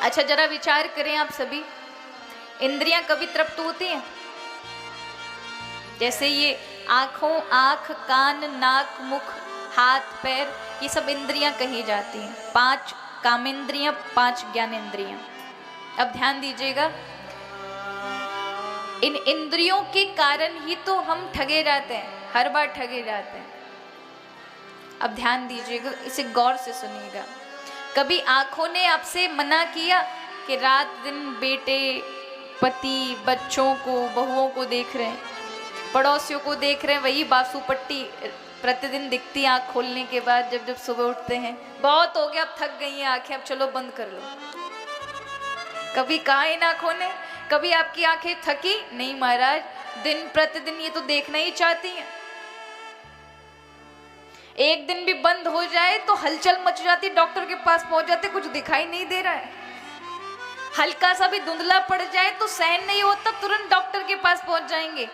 अच्छा जरा विचार करें आप सभी, इंद्रियां कभी तृप्त होती हैं? जैसे ये आंखों, आंख, कान, नाक, मुख, हाथ, पैर, ये सब इंद्रियां कही जाती हैं। 5 कामेंद्रियां, 5 ज्ञानेंद्रियां। अब ध्यान दीजिएगा, इन इंद्रियों के कारण ही तो हम ठगे जाते हैं, हर बार ठगे जाते हैं। अब ध्यान दीजिएगा, इसे गौर से सुनिएगा। कभी आंखों ने आपसे मना किया कि रात दिन बेटे, पति, बच्चों को, बहुओं को देख रहे हैं, पड़ोसियों को देख रहे हैं, वही बासु पट्टी प्रतिदिन दिखती आंख खोलने के बाद, जब जब सुबह उठते हैं, बहुत हो गया अब थक गई हैं आंखें, अब चलो बंद कर लो। कभी कहा इन आंखों ने? कभी आपकी आंखें थकी? नहीं महाराज, दिन प्रतिदिन ये तो देखना ही चाहती हैं। एक दिन भी बंद हो जाए तो हलचल मच जाती, डॉक्टर के पास पहुंच जाते, कुछ दिखाई नहीं दे रहा है। हल्का सा भी धुंधला पड़ जाए तो सहन नहीं होता, तुरंत डॉक्टर के पास पहुंच जाएंगे,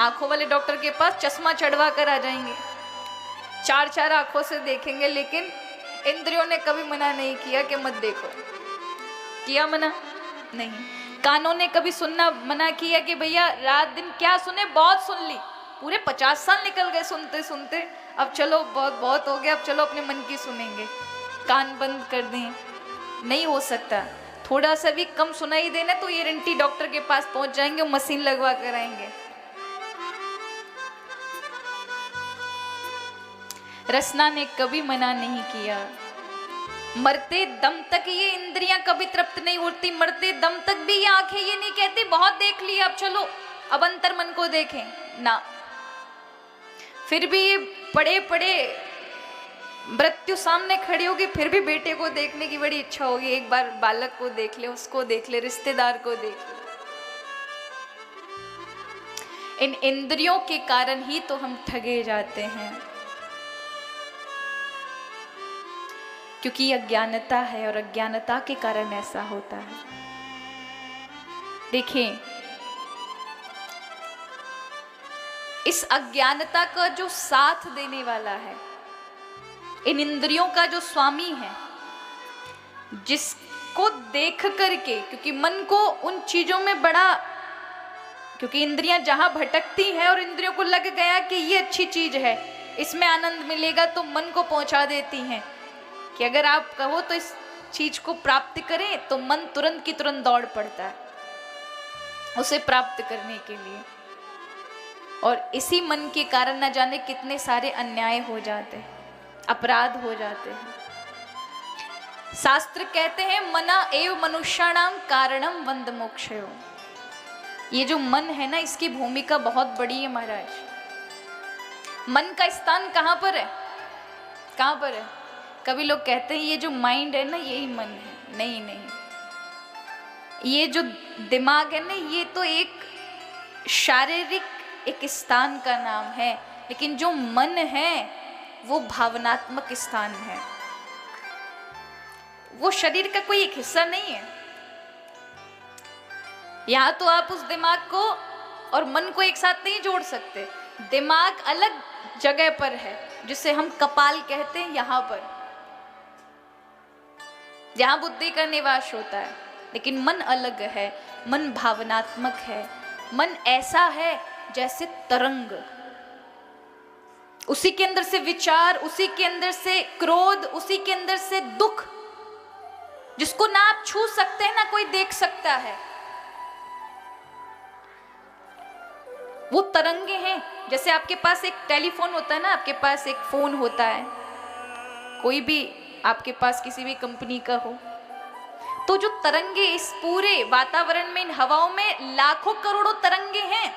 आंखों वाले डॉक्टर के पास चश्मा चढ़वा कर आ जाएंगे, 4 आंखों से देखेंगे। लेकिन इंद्रियों ने कभी मना नहीं किया कि मत देखो। किया मना? नहीं। कानों ने कभी सुनना मना किया कि भैया रात दिन क्या सुने, बहुत सुन ली, पूरे 50 साल निकल गए सुनते सुनते, अब चलो बहुत हो गया, अब चलो अपने मन की सुनेंगे, कान बंद कर दें? नहीं हो सकता। थोड़ा सा भी कम सुनाई देना तो ये रेंटी डॉक्टर के पास पहुंच जाएंगे, मशीन लगवा कर आएंगे। रसना ने कभी मना नहीं किया, मरते दम तक ये इंद्रियां कभी तृप्त नहीं होती, मरते दम तक भी ये आंखें ये नहीं कहती बहुत देख लिया, अब चलो अब अंतर मन को देखें ना। फिर भी ये पड़े पड़े मृत्यु सामने खड़ी होगी, फिर भी बेटे को देखने की बड़ी इच्छा होगी, एक बार बालक को देख ले, उसको देख ले, रिश्तेदार को देख ले। इन इंद्रियों के कारण ही तो हम ठगे जाते हैं, क्योंकि अज्ञानता है और अज्ञानता के कारण ऐसा होता है। देखिए, इस अज्ञानता का जो साथ देने वाला है, इन इंद्रियों का जो स्वामी है, जिसको देख करके, क्योंकि मन को उन चीजों में बड़ा, क्योंकि इंद्रियां जहां भटकती हैं और इंद्रियों को लग गया कि ये अच्छी चीज है, इसमें आनंद मिलेगा, तो मन को पहुंचा देती हैं कि अगर आप कहो तो इस चीज को प्राप्त करें, तो मन तुरंत की तुरंत दौड़ पड़ता है उसे प्राप्त करने के लिए। और इसी मन के कारण न जाने कितने सारे अन्याय हो जाते हैं, अपराध हो जाते हैं। शास्त्र कहते हैं मना एव मनुष्याणाम कारणम वंद मोक्षयो। ये जो मन है ना, इसकी भूमिका बहुत बड़ी है महाराज। मन का स्थान कहाँ पर है? कहाँ पर है? कभी लोग कहते हैं ये जो माइंड है ना, यही मन है। नहीं नहीं, ये जो दिमाग है ना, ये तो एक शारीरिक एक स्थान का नाम है, लेकिन जो मन है वो भावनात्मक स्थान है, वो शरीर का कोई एक हिस्सा नहीं है। यहां तो आप उस दिमाग को और मन को एक साथ नहीं जोड़ सकते। दिमाग अलग जगह पर है, जिसे हम कपाल कहते हैं, यहां पर जहां बुद्धि का निवास होता है, लेकिन मन अलग है। मन भावनात्मक है। मन ऐसा है जैसे तरंग, उसी के अंदर से विचार, उसी के अंदर से क्रोध, उसी के अंदर से दुख, जिसको ना आप छू सकते हैं ना कोई देख सकता है, वो तरंगे हैं। जैसे आपके पास एक टेलीफोन होता है ना, आपके पास एक फोन होता है, कोई भी आपके पास किसी भी कंपनी का हो, तो जो तरंगे इस पूरे वातावरण में, इन हवाओं में लाखों करोड़ों तरंगे हैं।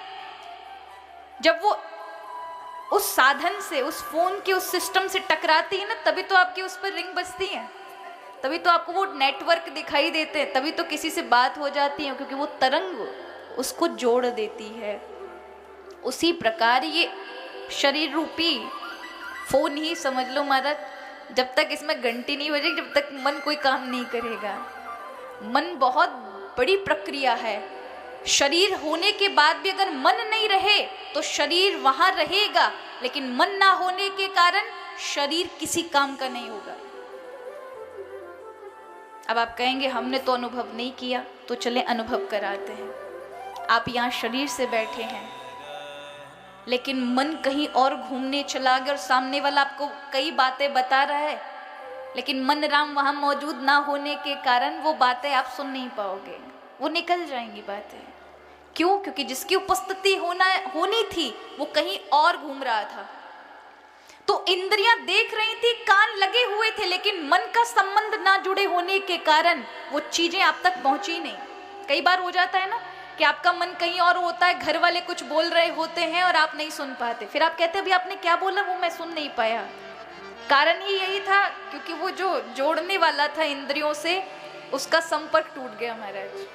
जब वो उस साधन से, उस फोन के उस सिस्टम से टकराती है ना, तभी तो आपकी उस पर रिंग बजती है, तभी तो आपको वो नेटवर्क दिखाई देते हैं, तभी तो किसी से बात हो जाती है, क्योंकि वो तरंग उसको जोड़ देती है। उसी प्रकार ये शरीर रूपी फोन ही समझ लो महाराज, जब तक इसमें घंटी नहीं बजेगी, जब तक मन कोई काम नहीं करेगा। मन बहुत बड़ी प्रक्रिया है। शरीर होने के बाद भी अगर मन नहीं रहे तो शरीर वहां रहेगा, लेकिन मन ना होने के कारण शरीर किसी काम का नहीं होगा। अब आप कहेंगे हमने तो अनुभव नहीं किया, तो चले अनुभव कराते हैं। आप यहाँ शरीर से बैठे हैं, लेकिन मन कहीं और घूमने चला गया और सामने वाला आपको कई बातें बता रहा है, लेकिन मन राम वहाँ मौजूद ना होने के कारण वो बातें आप सुन नहीं पाओगे, वो निकल जाएंगी बातें। क्यों? क्योंकि जिसकी उपस्थिति होनी थी वो कहीं और घूम रहा था। तो इंद्रियां देख रही थी, कान लगे हुए थे, लेकिन मन का संबंध ना जुड़े होने के कारण वो चीजें आप तक पहुंची नहीं। कई बार हो जाता है ना कि आपका मन कहीं और होता है, घर वाले कुछ बोल रहे होते हैं और आप नहीं सुन पाते, फिर आप कहते हैं अभी आपने क्या बोला वो मैं सुन नहीं पाया। कारण ही यही था क्योंकि वो जो जोड़ने वाला था इंद्रियों से, उसका संपर्क टूट गया महाराज।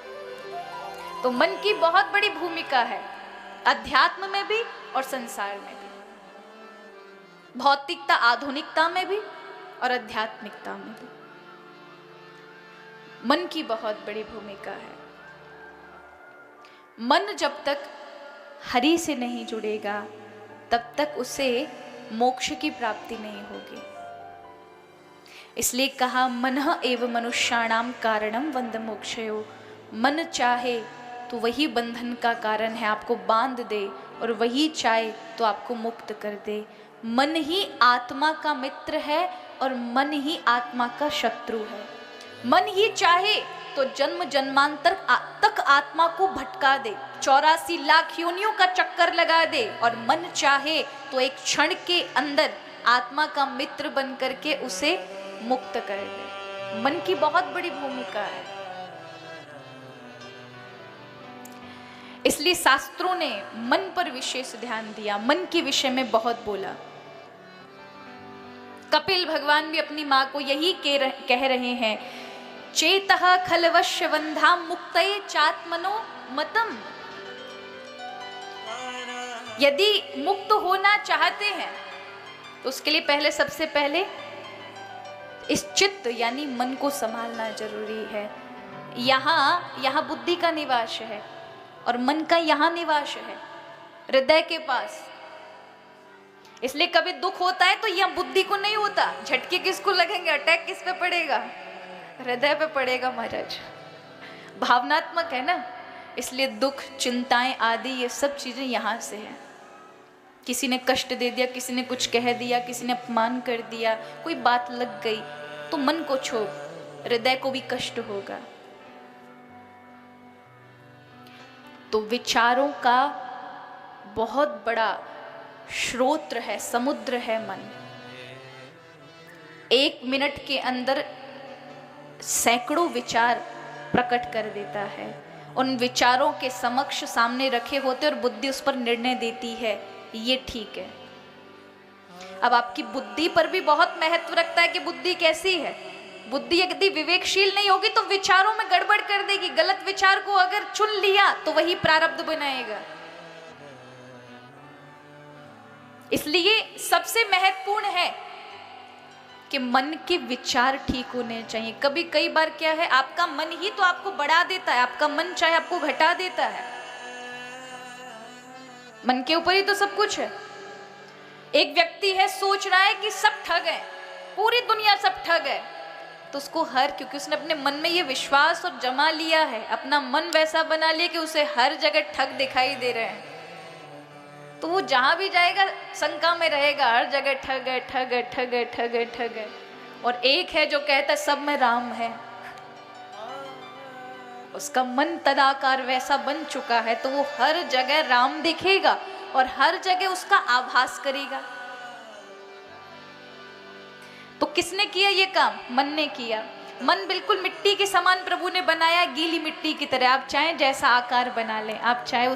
तो मन की बहुत बड़ी भूमिका है, अध्यात्म में भी और संसार में भी, भौतिकता आधुनिकता में भी और आध्यात्मिकता में भी। मन की बहुत बड़ी भूमिका है। मन जब तक हरि से नहीं जुड़ेगा तब तक उसे मोक्ष की प्राप्ति नहीं होगी। इसलिए कहा मनः एव मनुष्याणाम कारणम बंध मोक्षयो। मन चाहे तो वही बंधन का कारण है, आपको बांध दे, और वही चाहे तो आपको मुक्त कर दे। मन ही आत्मा का मित्र है और मन ही आत्मा का शत्रु है। मन ही चाहे तो जन्म जन्मांतर तक आत्मा को भटका दे, 84 लाख योनियों का चक्कर लगा दे, और मन चाहे तो एक क्षण के अंदर आत्मा का मित्र बन करके उसे मुक्त कर दे। मन की बहुत बड़ी भूमिका है। इसलिए शास्त्रों ने मन पर विशेष ध्यान दिया, मन के विषय में बहुत बोला। कपिल भगवान भी अपनी माँ को यही कह रहे हैं, चेतः खलवश्य बंधा मुक्तये चात्मनो मतम। यदि मुक्त होना चाहते हैं तो उसके लिए पहले सबसे पहले इस चित्त यानी मन को संभालना जरूरी है। यहाँ बुद्धि का निवास है और मन का यहाँ निवास है, हृदय के पास। इसलिए कभी दुख होता है तो यह बुद्धि को नहीं होता, झटके किसको लगेंगे, अटैक किस पे पड़ेगा, हृदय पे पड़ेगा महाराज। भावनात्मक है ना, इसलिए दुख चिंताएं आदि ये सब चीजें यहाँ से हैं। किसी ने कष्ट दे दिया, किसी ने कुछ कह दिया, किसी ने अपमान कर दिया, कोई बात लग गई तो मन को क्षोभ, हृदय को भी कष्ट होगा। तो विचारों का बहुत बड़ा स्रोत है, समुद्र है मन। 1 मिनट के अंदर सैकड़ों विचार प्रकट कर देता है। उन विचारों के समक्ष सामने रखे होते और बुद्धि उस पर निर्णय देती है, ये ठीक है। अब आपकी बुद्धि पर भी बहुत महत्व रखता है कि बुद्धि कैसी है। बुद्धि यदि विवेकशील नहीं होगी तो विचारों में गड़बड़ कर देगी। गलत विचार को अगर चुन लिया तो वही प्रारब्ध बनाएगा। इसलिए सबसे महत्वपूर्ण है कि मन के विचार ठीक होने चाहिए। कई बार क्या है, आपका मन ही तो आपको बढ़ा देता है, आपका मन चाहे आपको घटा देता है। मन के ऊपर ही तो सब कुछ है। एक व्यक्ति है, सोच रहा है कि सब ठग है, पूरी दुनिया सब ठग है, तो उसको क्योंकि उसने अपने मन में ये विश्वास और जमा लिया है, अपना मन वैसा बना लिया कि उसे हर जगह ठग दिखाई दे रहे हैं, तो वो जहां भी जाएगा शंका में रहेगा, हर जगह ठग है, ठग है, ठग है, ठग है, ठग है। और एक है जो कहता है सब में राम है, उसका मन तदाकार वैसा बन चुका है तो वो हर जगह राम दिखेगा और हर जगह उसका आभास करेगा। तो किसने किया ये काम? मन ने किया। मन बिल्कुल मिट्टी के समान प्रभु ने बनाया, गीली मिट्टी की तरह। आप चाहे जैसा आकार बना लें, आप चाहे